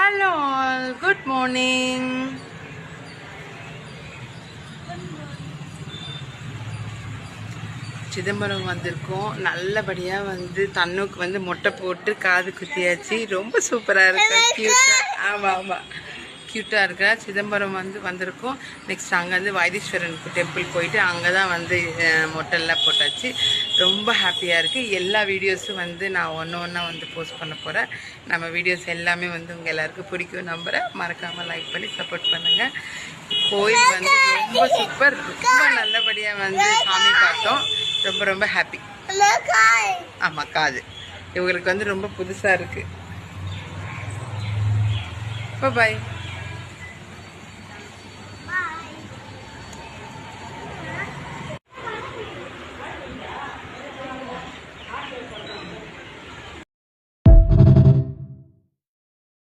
Hello all, good morning. Chidambaram வந்திருக்கோம். நல்லபடியாக தன்னுக்கு மொட்டை போட்டு காது குத்தியாச்சு. ரொம்ப சூப்பராக இருக்கா, க்யூட்டாக. ஆமாம் க்யூட்டாக இருக்கா. சிதம்பரம் வந்திருக்கோம். நெக்ஸ்ட் அங்கேருந்து வைத்தீஸ்வரன் டெம்பிள் போயிட்டு அங்கே தான் மொட்டைலாம் போட்டாச்சு. ரொம்ப ஹாப்பியாக இருக்குது. எல்லா வீடியோஸும் நான் ஒன்றா போஸ்ட் பண்ண போகிறேன். நம்ம வீடியோஸ் எல்லாமே உங்கள் எல்லாருக்கும் பிடிக்கும் நம்புகிறேன். மறக்காமல் லைக் பண்ணி சப்போர்ட் பண்ணுங்கள். கோயில் ரொம்ப சூப்பர். ரொம்ப நல்லபடியாக சாமி பார்த்தோம். ரொம்ப ரொம்ப ஹாப்பி. ஆமாம், காது இவங்களுக்கு ரொம்ப புதுசாக இருக்குது. பாய்.